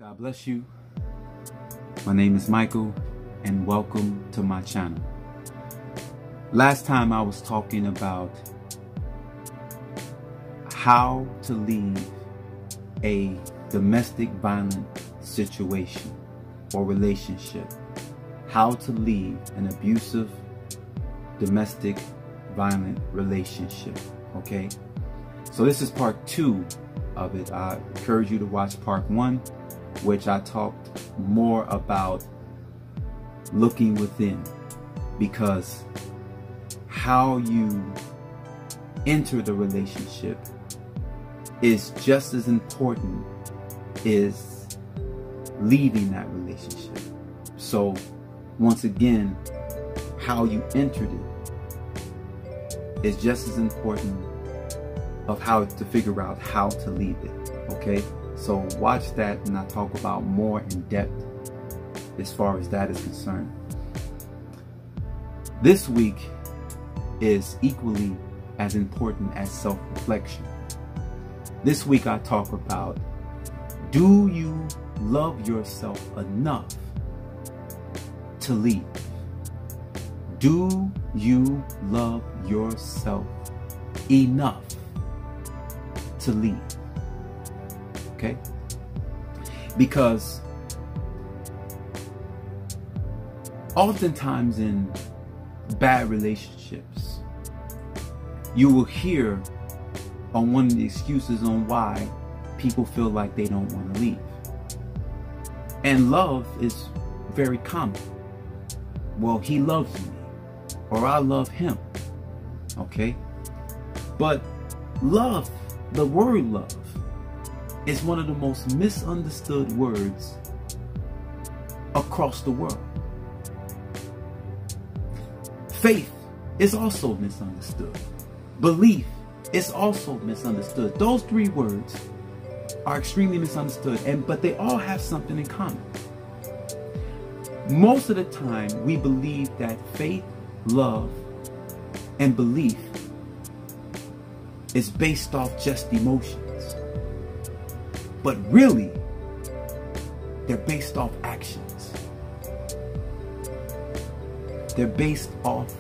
God bless you. My name is Michael and welcome to my channel. Last time I was talking about how to leave a domestic violent situation or relationship. How to leave an abusive domestic violent relationship. Okay? So this is part 2 of it. I encourage you to watch part 1, which I talked more about looking within, because how you enter the relationship is just as important as leaving that relationship. So once again, how you entered it is just as important of how to figure out how to leave it. Okay, so watch that and I talk about more in depth as far as that is concerned. This week is equally as important as self-reflection. This week I talk about, do you love yourself enough to leave? Do you love yourself enough to leave? Okay? Because oftentimes in bad relationships, you will hear on one of the excuses on why people feel like they don't want to leave. And love is very common. Well, he loves me, or I love him. Okay? But love, the word love, is one of the most misunderstood words across the world. Faith is also misunderstood. Belief is also misunderstood. Those 3 words are extremely misunderstood, but they all have something in common. Most of the time, we believe that faith, love, and belief is based off just emotions. But really, they're based off actions. They're based off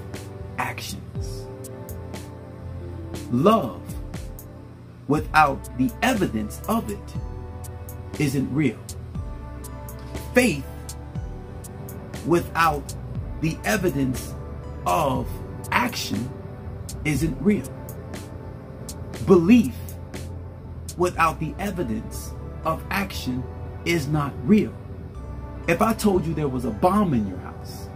actions. Love without the evidence of it isn't real. Faith without the evidence of action isn't real. Belief without the evidence of action is not real. If I told you there was a bomb in your house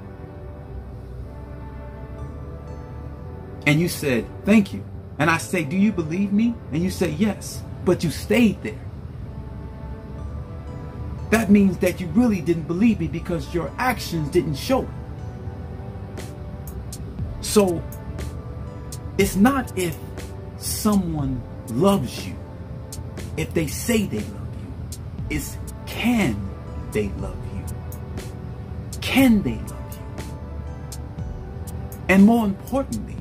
and you said, thank you, and I say, do you believe me? And you say, yes, but you stayed there. That means that you really didn't believe me because your actions didn't show it. So it's not if someone loves you, if they say they love you, it's can they love you? Can they love you? And more importantly,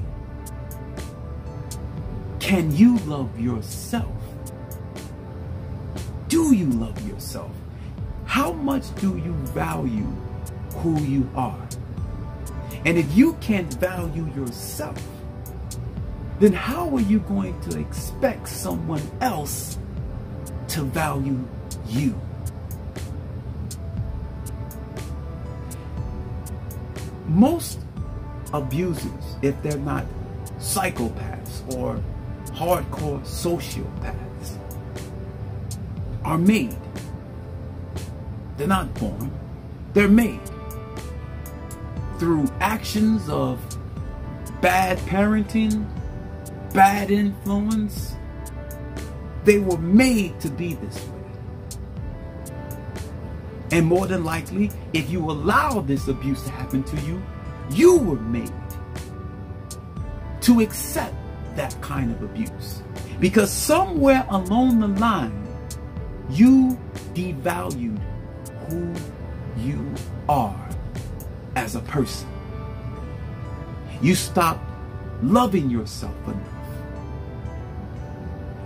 can you love yourself? Do you love yourself? How much do you value who you are? And if you can't value yourself, then how are you going to expect someone else to value you? Most abusers, if they're not psychopaths or hardcore sociopaths, are made. They're not born. They're made through actions of bad parenting, bad influence. They were made to be this way. And more than likely, if you allow this abuse to happen to you, you were made to accept that kind of abuse. Because somewhere along the line, you devalued who you are as a person. You stopped loving yourself enough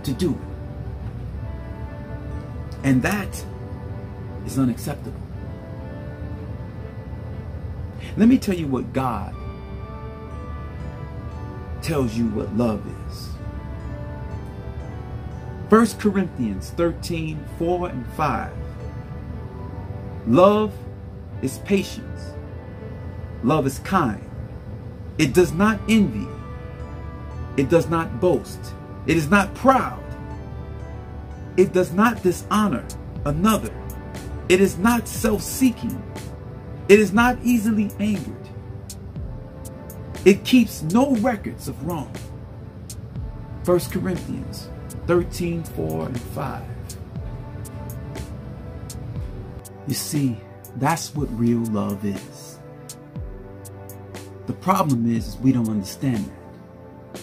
to do it. And that is unacceptable. Let me tell you what God tells you what love is. 1 Corinthians 13, 4 and 5. Love is patience. Love is kind. It does not envy. It does not boast. It is not proud. It does not dishonor another. It is not self-seeking. It is not easily angered. It keeps no records of wrong. 1 Corinthians 13, 4 and 5. You see, that's what real love is. The problem is we don't understand that.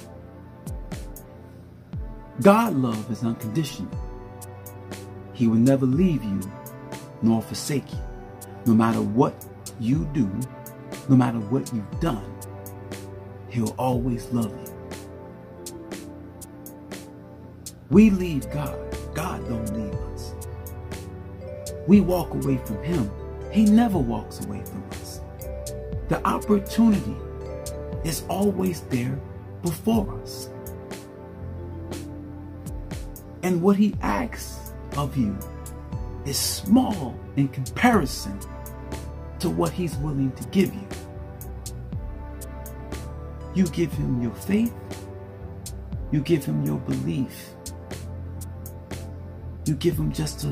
God's love is unconditional. He will never leave you nor forsake you. No matter what you do, no matter what you've done, He'll always love you. We leave God. God don't leave us. We walk away from Him. He never walks away from us. The opportunity is always there before us. And what He asks of you is small in comparison to what He's willing to give you. You give Him your faith. You give Him your belief. You give Him just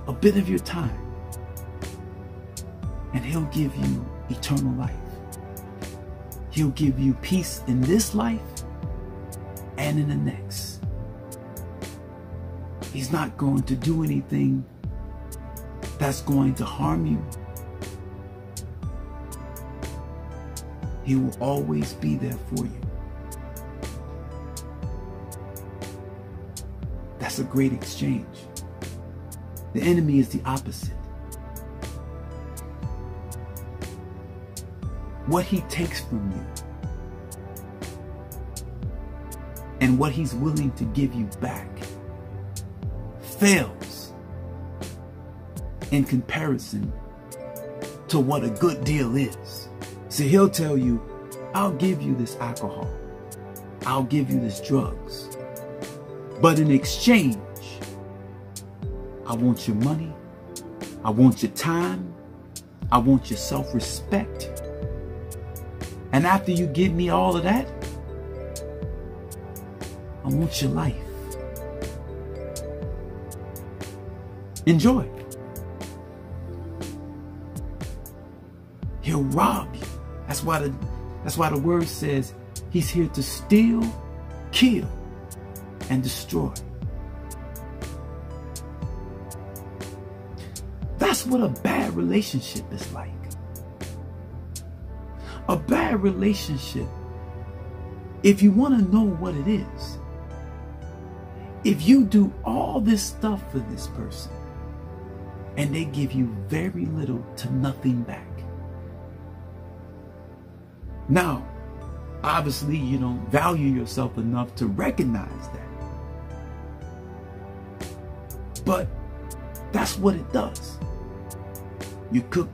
a bit of your time, and He'll give you eternal life. He'll give you peace in this life and in the next. He's not going to do anything that's going to harm you. He will always be there for you. That's a great exchange. The enemy is the opposite. What he takes from you and what he's willing to give you back fails in comparison to what a good deal is. See, he'll tell you, I'll give you this alcohol. I'll give you this drugs. But in exchange, I want your money. I want your time. I want your self-respect. And after you give me all of that, I want your life. Enjoy. He'll rob you. That's why the word says he's here to steal, kill, and destroy. That's what a bad relationship is like. A bad relationship, if you want to know what it is, if you do all this stuff for this person and they give you very little to nothing back. Now, obviously you don't value yourself enough to recognize that. But that's what it does. You cook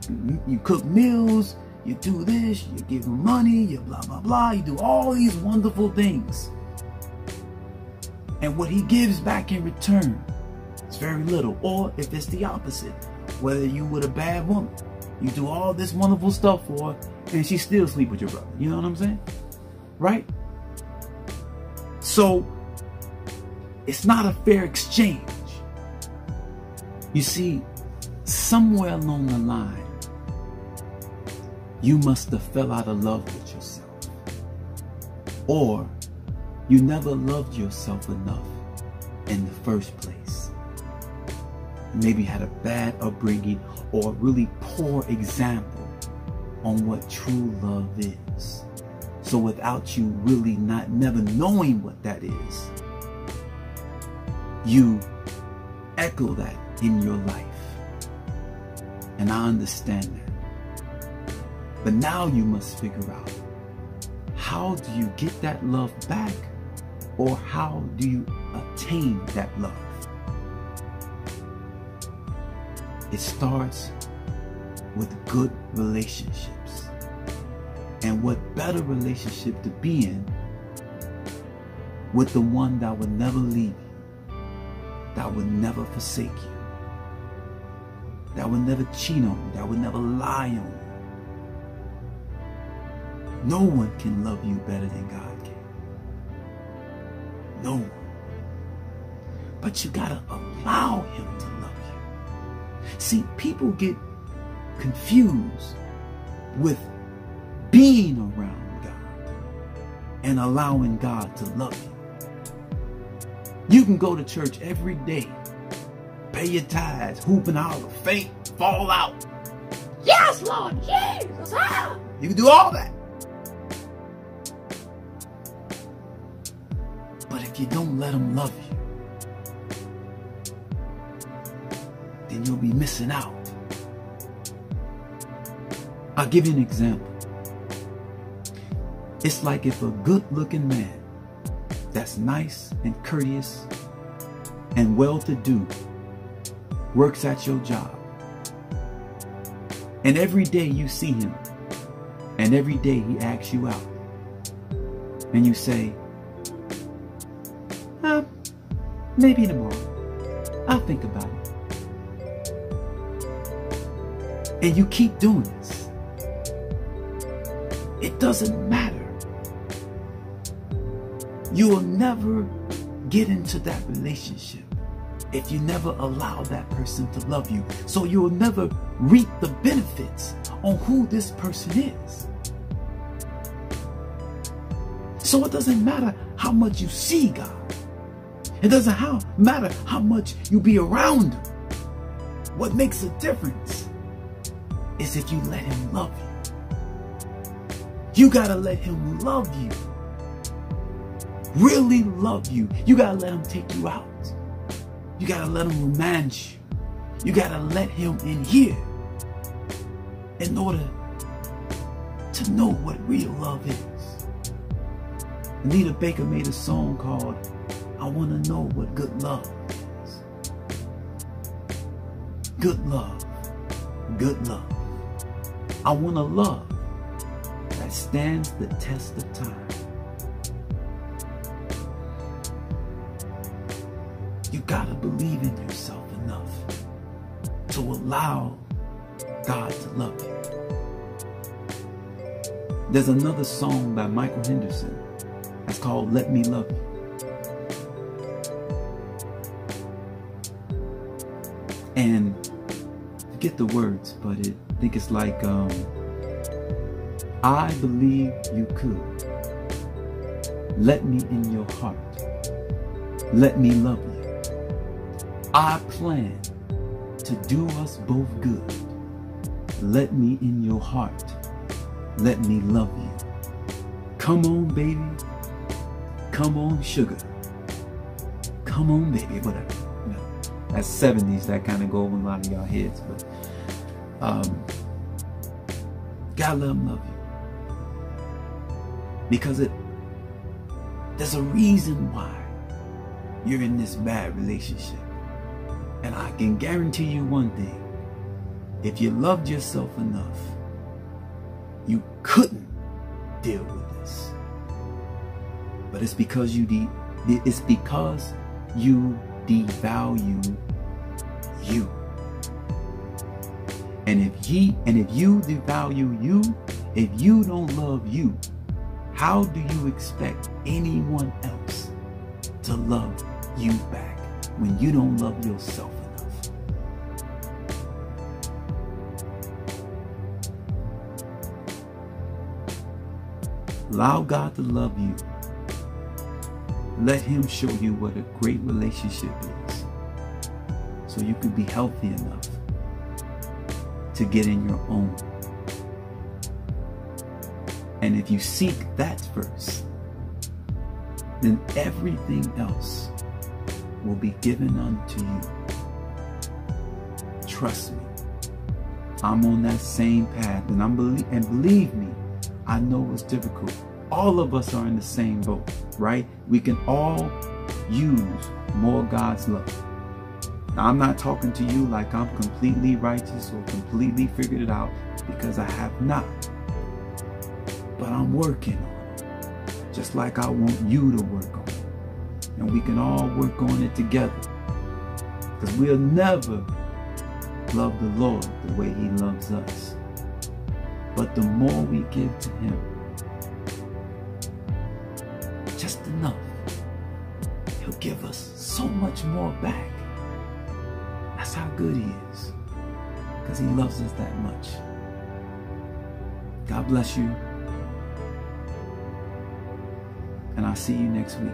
meals, you do this, you give them money, you blah, blah, blah. You do all these wonderful things. And what he gives back in return is very little. Or if it's the opposite, whether you with a bad woman, you do all this wonderful stuff for her, and she still sleep with your brother. You know what I'm saying? Right? So, it's not a fair exchange. You see, somewhere along the line, you must have fell out of love with yourself. Or you never loved yourself enough in the first place. Maybe had a bad upbringing or a really poor example on what true love is. So without you really never knowing what that is, you echo that in your life. And I understand that. But now you must figure out, how do you get that love back? Or how do you attain that love? It starts with good relationships. And what better relationship to be in with the one that would never leave you, that would never forsake you, that would never cheat on you, that would never lie on you. No one can love you better than God can. No one. But you gotta allow him to love you. See, people get confused with being around God and allowing God to love you. You can go to church every day, pay your tithes, hoop and holler, faint, fall out. Yes, Lord Jesus. Ah! You can do all that. But if you don't let him love you, then you'll be missing out. I'll give you an example. It's like if a good-looking man that's nice and courteous and well-to-do works at your job, and every day you see him, and every day he asks you out, and you say, maybe tomorrow, I'll think about it. And you keep doing this. It doesn't matter. You will never get into that relationship if you never allow that person to love you. So you will never reap the benefits on who this person is. So it doesn't matter how much you see God. It doesn't matter how much you be around him. What makes a difference is if you let him love you. You gotta let him love you. Really love you. You gotta let him take you out. You gotta let him romance you. You gotta let him in here in order to know what real love is. Anita Baker made a song called I Want to Know What Good Love Is. Good love. Good love. I want a love that stands the test of time. You gotta believe in yourself enough to allow God to love you. There's another song by Michael Henderson that's called Let Me Love You. And forget the words, but I think it's like, I believe you could. Let me in your heart. Let me love you. I plan to do us both good. Let me in your heart. Let me love you. Come on, baby. Come on, sugar. Come on, baby. Whatever. You know, that's 70s. That kind of go over a lot of y'all heads. But gotta let him love you. Because there's a reason why you're in this bad relationship. And I can guarantee you one thing. If you loved yourself enough, you couldn't deal with this. But it's because you devalue you. And if you devalue you, if you don't love you, how do you expect anyone else to love you back when you don't love yourself enough? Allow God to love you. Let him show you what a great relationship is, so you can be healthy enough to get in your own. And if you seek that first, then everything else will be given unto you. Trust me, I'm on that same path, and believe me, I know it's difficult. All of us are in the same boat, right? We can all use more God's love. Now, I'm not talking to you like I'm completely righteous or completely figured it out, because I have not. But I'm working on it, just like I want you to work on it. And we can all work on it together, because we'll never love the Lord the way He loves us. But the more we give to Him, just enough, He'll give us so much more back. That's how good He is, because He loves us that much. God bless you, and I'll see you next week.